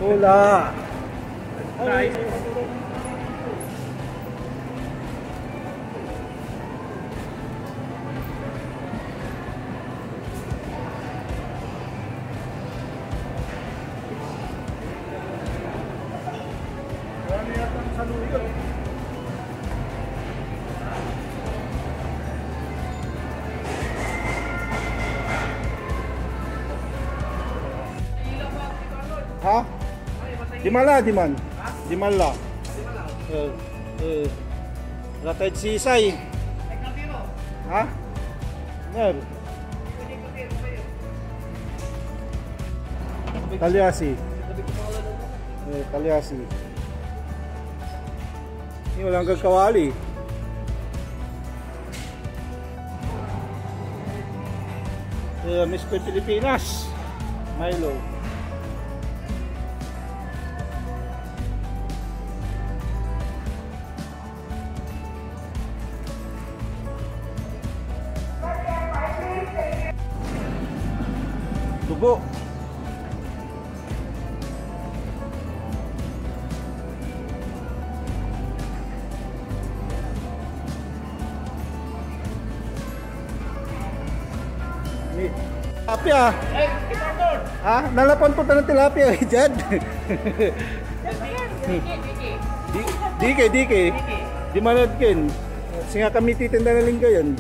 Wala. Nice. Ha? Di mala. Ratay sisay. Ha? Ner. Kalyasi. Kalyasi. Ini walang gagkawali. Miss Pilipinas. Milo. Dugo. Tilapia. Ha? Nalapon po tayo ng tilapia eh, Jad. Dike. Di manadkin. Singa kami titinda na lingga yan.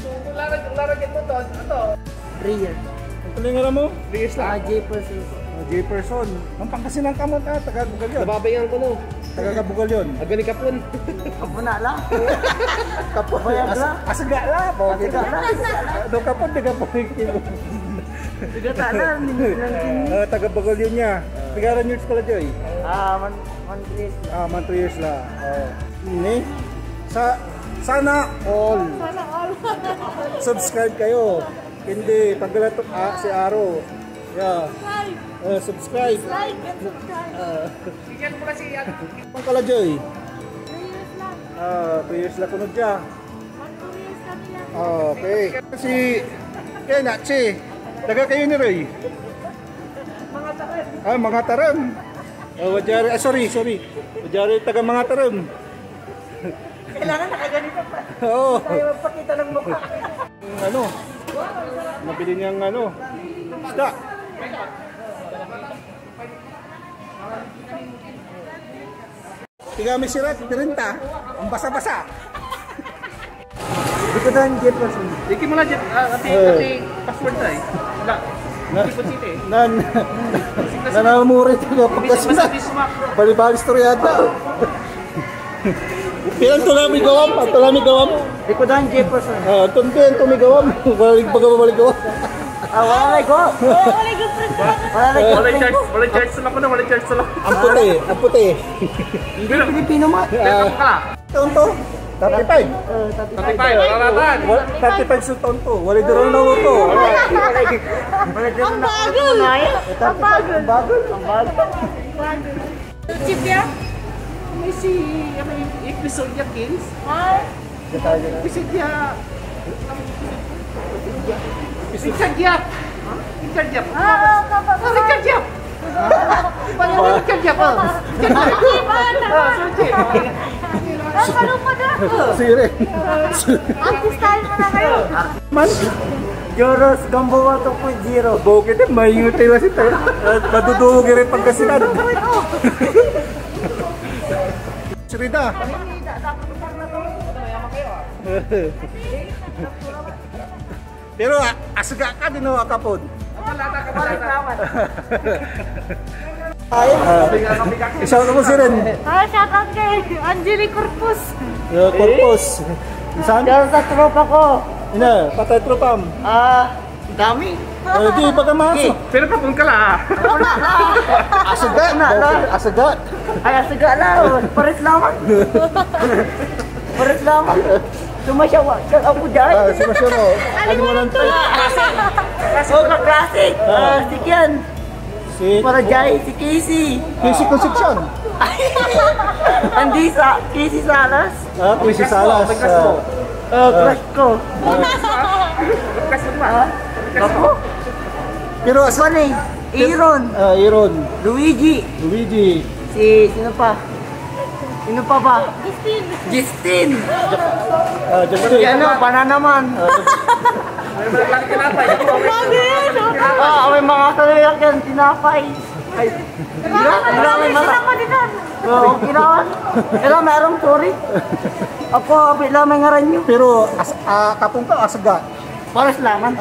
Laragin mo to. Ito. 3 years. Ang tulingan mo? 3 years lang. J-person. J-person. Ang pangkasinan ka mo ta, taga-bugal yun. Nababayan ko no. Taga-bugal yun. Agani kapun. Kapuna lang. Kapon. Asaga lang. Doon kapon, taga-bugal yun. Taga-talan. Taga-bugal yun niya. Pigaran years ka lang, Joy? 1 years lang. 1 years lang. Ini. Sana all. Subscribe kayo. Hindi, paggalatok si Aro. Yeah. Subscribe. Bigyan mo na si Ate. Ang kala, Joy? 2 years 2 years lang. lang kunod siya. 2 years kami lang. Okay. Si Kenachi. Taga kayo ni Ray. Mga taram. Wajari, sorry. Wajari taga mga taram. Kailangan nakaganito pa. Oo. Tayo magpakita ng mukha. Ano? Nabili niyang isda. Tigami sirat, 30. Ang basa-basa. Ito na ang J-person. Iki mo lang ati password tayo. Wala. Ipot city. Nanamuri taga pagkasina. Bali-bali storyada. Pilang tulami gawam? Ito na ang J-person. Tuntuin tumigawam. Balik gawam. Wala na ko. Wala charge sa lang. Ang puti. Hindi Pilipino mo. Tonto. 35. 35, mararatan. 35 sa tonto. Wala doon na ito. Ang bagol! Ang bagol! Chip ya? May si episode niya Kings. Ay! Episode niya Richard Yap. Richard Yap. Richard Yap. Richard Yap. Ano pa na? Sire. Anti-style mo na kayo. Man. Joros Gamboa 2.0. Bukit eh. May utila si tayo. Madudugi rin pagkasinan. Sirida. Pero asaga ka din o akapod. Isang mo si Ren. Shoutout kay Angelic Corpus. Corpus. Saan? Diyan sa tropa ko. Ina, patay tropam. Dami. Di pa ka masok. Pero kapun ka la. Asaga na. Asaga. Ay, asaga lang. Pares laman. Sumasyawa. Siya ako dyan. Sumasya mo. Ano mo lang tayo? Classic. Si Kian. Para Jai, si Casey. Casey Concepcion. Andi sa Casey Salas. Casey Salas. Crush ko. Kas mo ba? Ako? Pero Funny. Aaron. Aaron. Luigi. Luigi. Sino pa? Sino pa ba? Justin. Justin. Si ano, banana man. May malaki tinapay. May mga salayak yan, tinapay. Ay, Marami sila ko dito. oo, kailangan. Kailangan merong sorry. Ako, bila may ngaran nyo. Pero kapong ka asaga. Paras laman.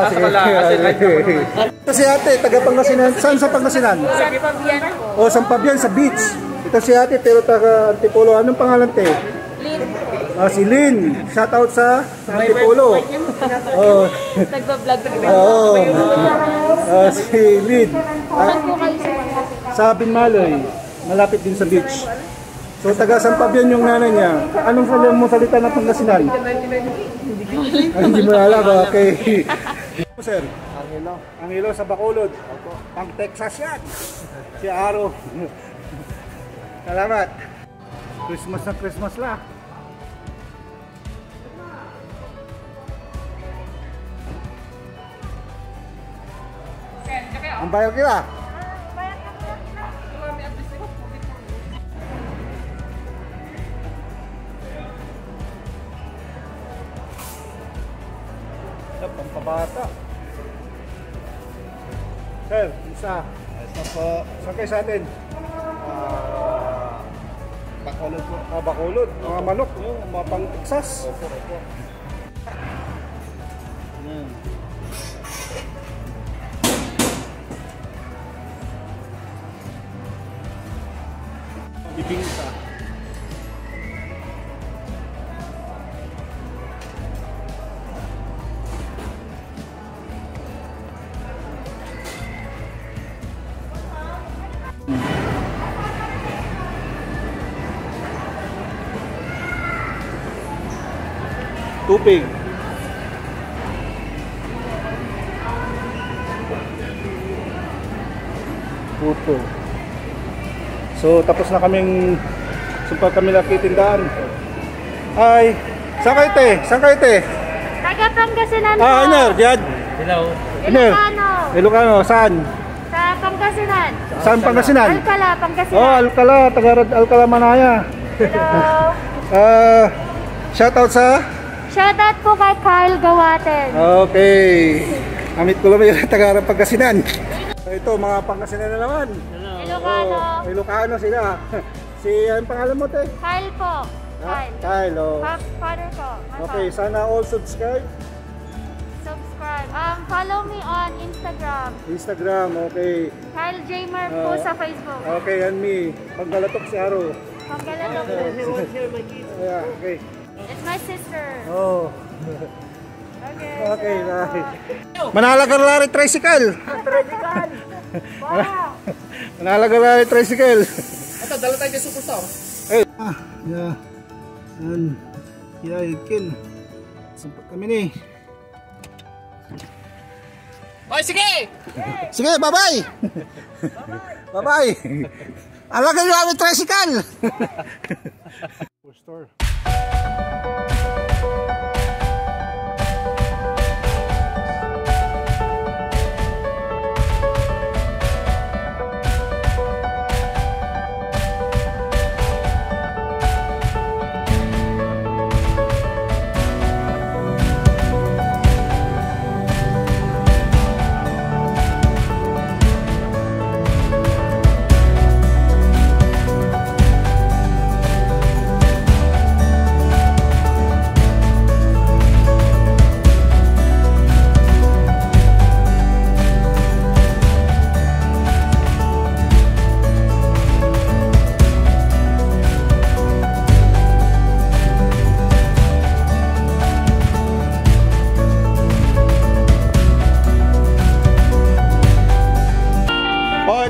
Sige. Ito si ate, taga Pangasinan. Saan sa Pangasinan? O, Sampabian, sa beach. Ito si ate, pero taga Antipolo. Anong pangalan te? Si Lynn. Shout out sa Antipolo. Oh. Nagbablog ko rin. Oo. Si Lynn. Sa Binmaloy. Malapit din sa beach. So taga Sampabian yung nanay niya. Anong salita ng Pangasinan? Hindi mo alam, okay. Sir, Angelo sa Bacolod. Pang Texas yan. Si Aro. Salamat. Christmas na Christmas la. Ang bayar kila. Pampabata. Sir, isa. Isa po. Saan kayo sa atin? Bacolod po. Bacolod. Mga manok, mga pang Texas. Opo. Yan. Bibingka. Tupig. Puto. So tapos na kaming sumpa kami nakitindahan. Ay, saan kayo te? Saan kayo te? Taga Pangasinan po. Iner, Jad. Hello. Iner. Ilocano. Ilocano, saan? Sa Pangasinan. Saan Pangasinan? Alcala, Pangasinan. Oh, Alcala, taga Alcala Manaya. Hello. Shoutout sa? Shoutout po kay Kyle Gawaten. Okay. Amit ko lang yung taga Pangasinan. Ito, mga Pangasinan na naman. Ilocano. Oh, Ilocano sila. Si, anong pangalan mo, te? Kyle po. Kyle. Kyle, oh. Father ko. Okay, sana all subscribe. Subscribe. Follow me on Instagram. Instagram, okay. Kyle Jamer po sa Facebook. Okay, and me. Paggalatok si Aro. Panggalala po. Yeah, okay. It's my sister. Oh. Okay. Okay, right. Manalagarlari tricycle. Tricycle. Wow. Manalagarlari tricycle. Ito, dala tayo kay Superstar. Eh, yeah. Yan. Yeah, ikin. Sumpat kami ni. Oy, sige! Sige, bye-bye. Bye-bye. Alaga nyo kami tricycle. Store.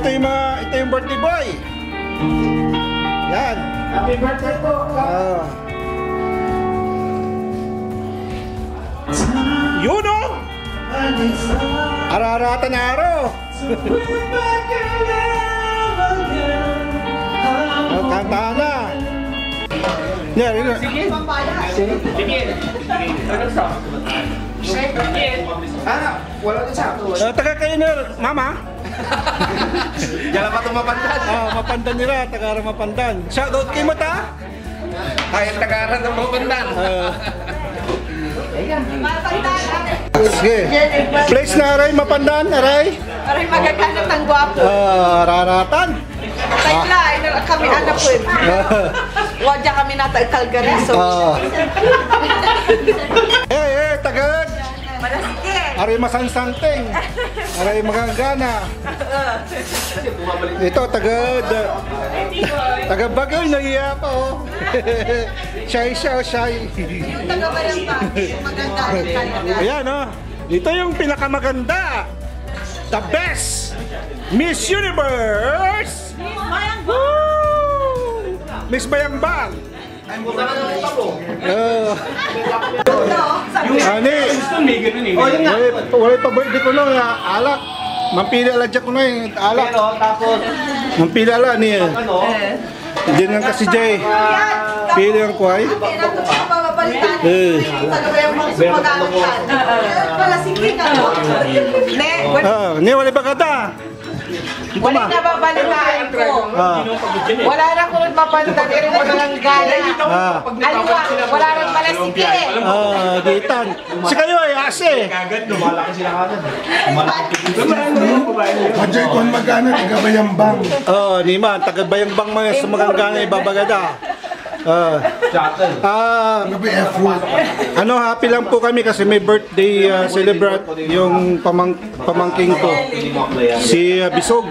Ito yung birthday boy. Yan. Happy birthday po. Yun o! Ararata na araw. Kanta na. Yan, yun. Sige. Ano sa? Sige. Wala na siya. Taga kayo na, mama? Diyan pa tumapandan. Mapandan nila, Tagara Mapandan. Shoutout kay Mata. Kaya Tagaran ng Mapandan. Sige. Place na Aray Mapandan, Aray. Aray magaganap ng gwapo. Raratan. Tayla, ina kami anak ko. Wadya kami nata Calgary so. Tagad. Malasike. Aray masansanteng. Aray magagana. Ito, tagad. Tagabagal, nahiya pa, oh. Shy siya, shy. Taga ba yan ba? Maganda ang Canada. Ayan, oh. Ito yung pinakamaganda. The best Miss Universe. Woo! Miss Bayangbang. Ani, wala pa birthday ko na alak. Mampili ala dyan ko na yung alak. Mampili ala niya. Hindi nga kasi Jay. Pili ang kuhay. Taga ba yung mga sumagalan? Malasike ka. Ni wala ba kada? Wala na babalitaan ko. Wala na ko rin mapandan rin mo ng gala. Alwa, wala rin malasike. Ditan. Si kayo ay ase. Majay kon magana tagabayambang. Niman, tagabayambang mga sumaganggana ibabagada. Gabi effort. Happy lang po kami kasi may birthday celebrate yung pamangking ko. Si Bisog.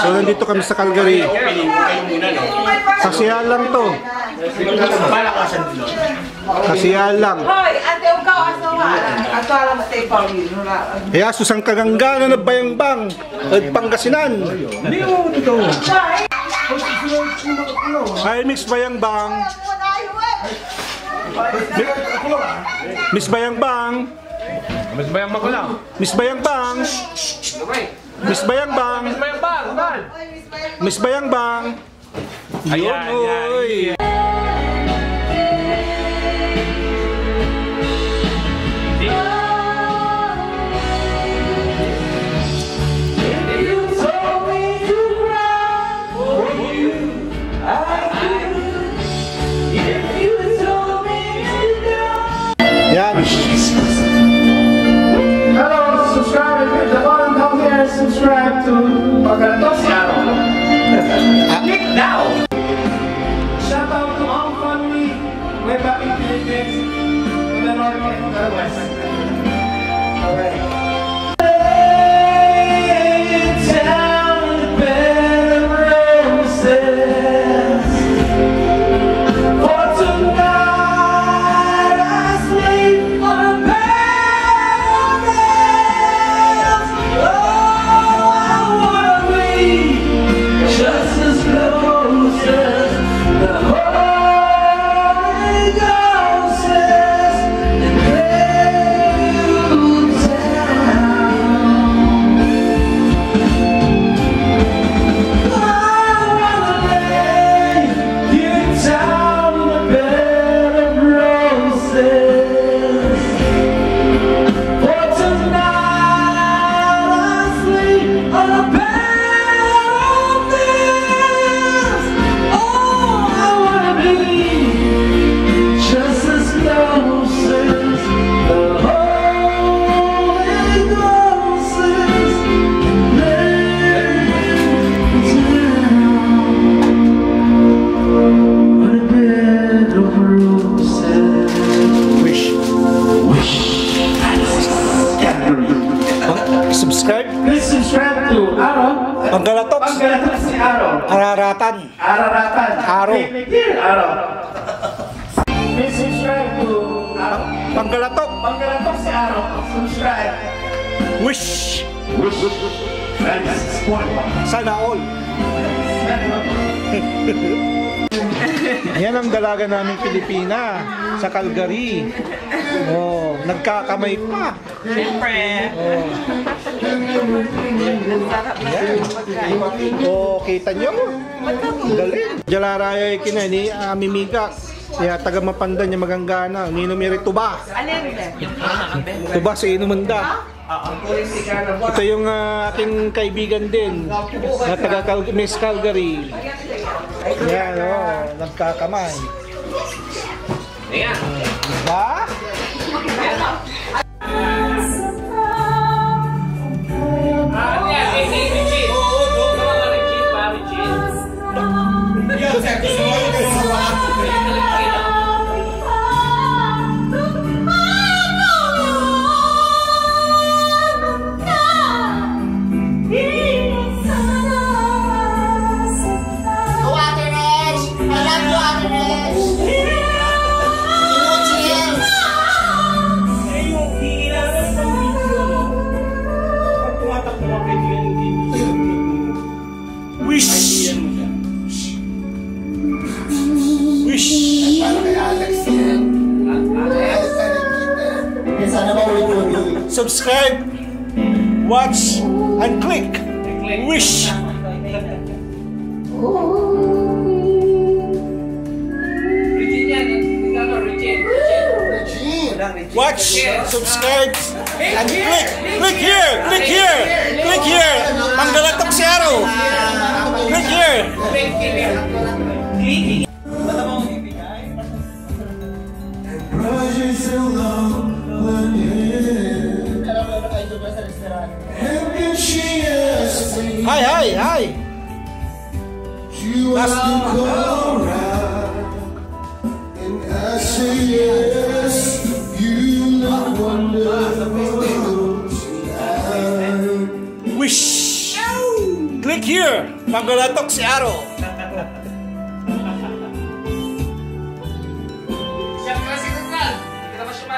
So nandito kami sa Calgary. Kasiyahan lang to. Kasiyahan lang. Hoy, ate ukaw asawa. Ato alam mo tayo Paulino. Kaya susang kaganggana na Bayangbang at Pangasinan. Hi, Miss Bayangbang. Miss Bayangbang. Mas bayang ko lang. Miss Bayangbang. Miss Bayangbang. Miss Bayangbang. Yun, oy. Yan. Hello, subscribe if the bottom down here. Subscribe to Pagkalatos si Aaron. Click now. Shout out to all family way back in Philippines, to the north and the west. Alright. Please subscribe to Aaron. Pagkalatos. Pagkalatos si Aaron. Araratan. Araratan. Aro. Aaron. Please subscribe to Pagkalatok. Pagkalatos si Aaron. Subscribe. Wish. Sana all. Yan ang dalaga namin Pilipina sa Calgary. Oh, nagkakamay pa. Siyempre. Oh, kita nyo? Galing. Jalaraya kinani Mimiga. Kaya taga Mapandan yung maganggana. Ninom yung tuba. Tuba sa inumanda. Ito yung aking kaibigan din na taga Miss Calgary. Yan, nagkakamay. Diba? Subscribe, watch, and click. Wish. Watch, subscribe, and click. Click here, click here, click here. Manggalatok si Aro. Click here. Hi, hi, hi. You ask to go around, and I say yes. You not wonder. Wish. Click here. Manggalatok si Aro.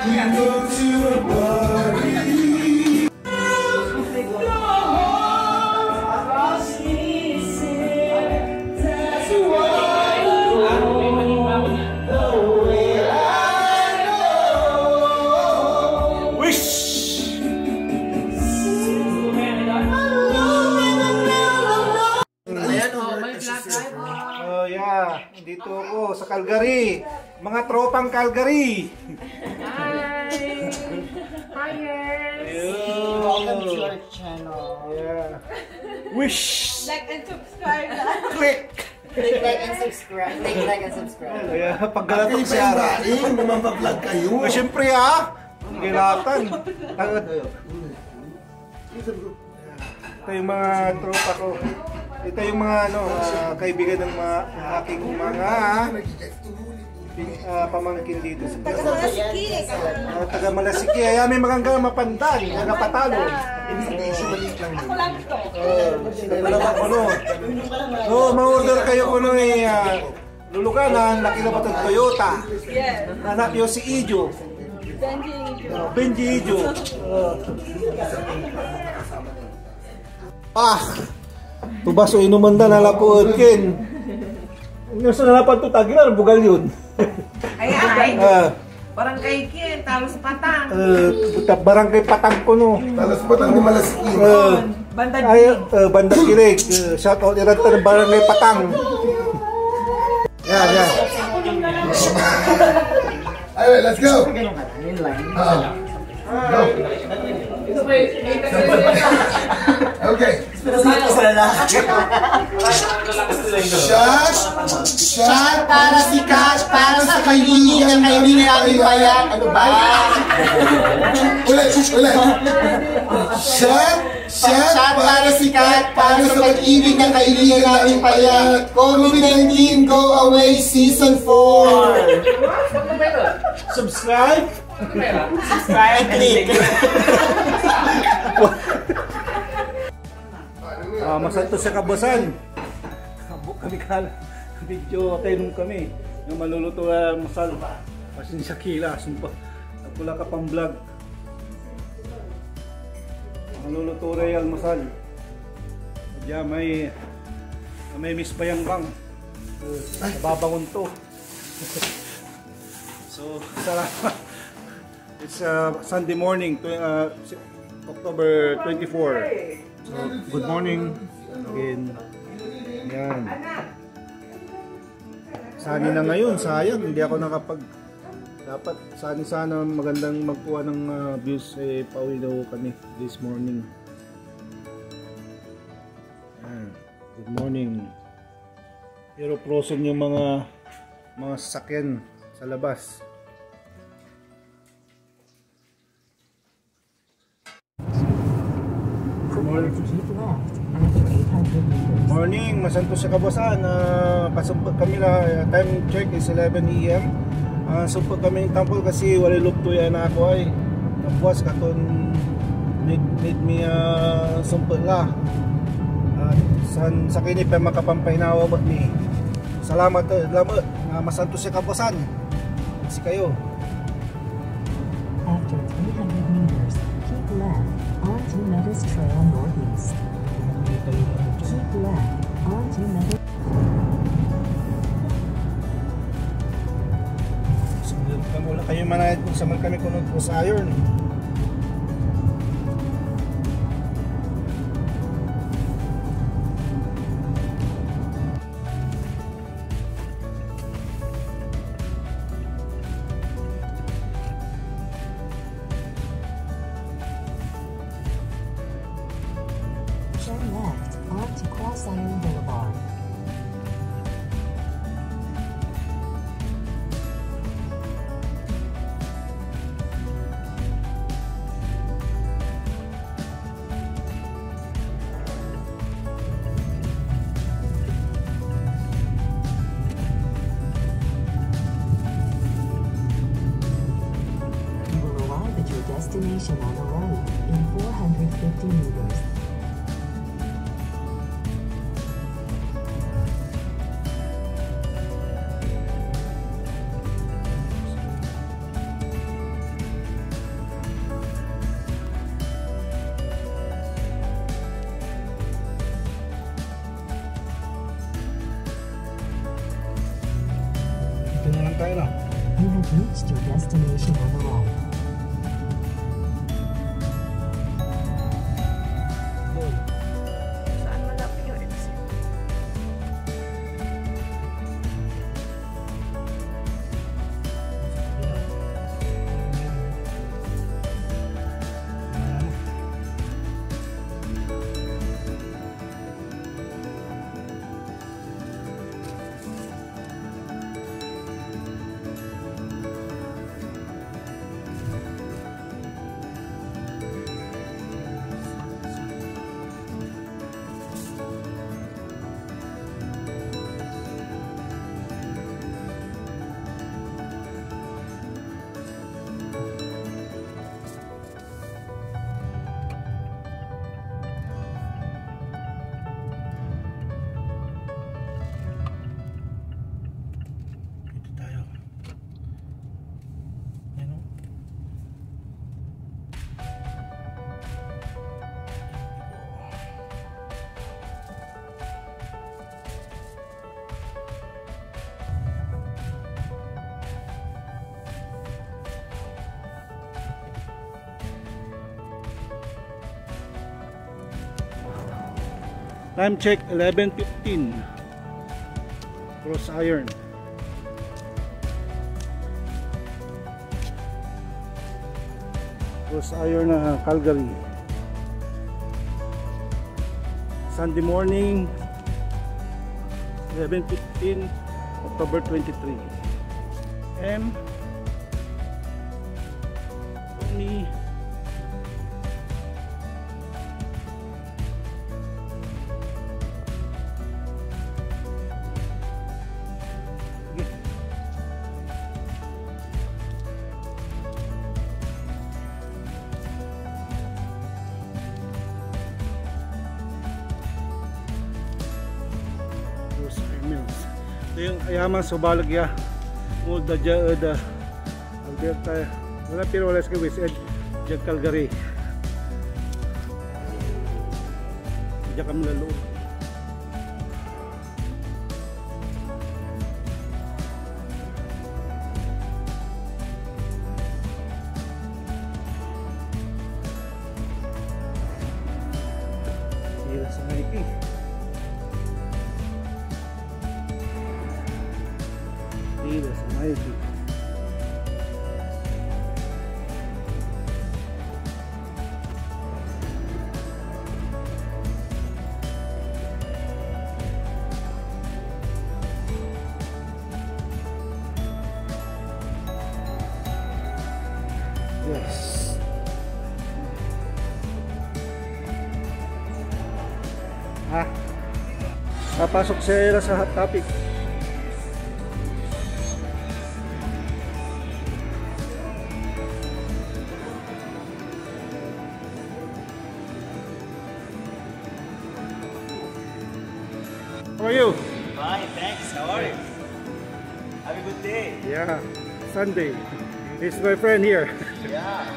You go to a party. Oh yeah, dito ako sa Calgary. Mga tropang Calgary. Hi! Hi, Welcome to our channel. Yeah. Wish. Like and subscribe. Click. Click like and subscribe. Click like and subscribe. Yeah, paggalatok si Ara. Namamablog kayo. Siyempre gilatan. Ito yung mga tropa ko. Ito yung mga kaibigan ng mga aking mga pamangkin dito sa taga Malasiki. Ay, may magandang Mapandan, nagapatalo. Ako lang to. So, ma-order kayo kuno luluganan, laki na batang Toyota. Yes. Hanap yung si Ijo. Benji Ijo. Tubaso inumanda na lapuot kin. Yung sa nalapan to tagilan, bugal yun. Ay. Parang kay Ken, talos patang. Barangay Patang ko no. Talas pa lang ni Malasiki. Bandang Kirig. Shout out iranta ng Barangay Patang. Yan. Alright, let's go. Go. Okay. Shot para si Cash, para sa kaibigan natin bayan. Ano ba? Ulit. Shot para si Cash, para sa pag-ibig ng kaibigan natin bayan. COVID-19 Go Away Season 4. Subscribe. Subscribe, click. Masanto sa kabasan. Kami video tayo kami. Yung maluluto na masal. Kasi sa kila. Nagpula ka pang vlog. Maluluto na yung masal. Diyan may Miss Bayangbang. Babangon to. So, salamat. It's Sunday morning, October 24. So, good morning again. Yan. Sani na ngayon, sayang, hindi ako nakapag... Dapat, sana magandang magkuha ng views, pauwi daw kami this morning. Good morning. Pero frozen yung mga sasakyan sa labas. Morning, masanto sa Kabuasan. Pasumpag kami na, time check is 11 AM. Sumpag kami ng tampol kasi wala lupto yan na ako ay napuas katon need me sumpag la. Sa kini pa makapampahinawa mo ni. Salamat lamat masanto sa Kabuasan. Si kayo. After 300 meters, keep left onto Meadows Trail Northeast. Keep left onto Meadows. Wala kayo manayad kung saan kami kunod po sa iron. Turn left onto Cross Iron Boulevard. Destination on the road in 450 meters. Ito na lang tayo na. You have reached your destination on the right. Saan malapit yung exit? Ito tayo. Ayan o. Time check 11:15. Cross Iron. Cross Iron na Calgary. Sunday morning 11:15 October 23. M. Tony. Ito yung ayaman sa balagya Mulda Jada Alberta wala pero wala sa West Edge Jag Calgary diyan kami lalo hirap sa hiking. Maigi. Yes. Papasok si Era sa hot topic. How are you? Fine, thanks. How are you? Have a good day. Yeah, Sunday. He's my friend here. Yeah.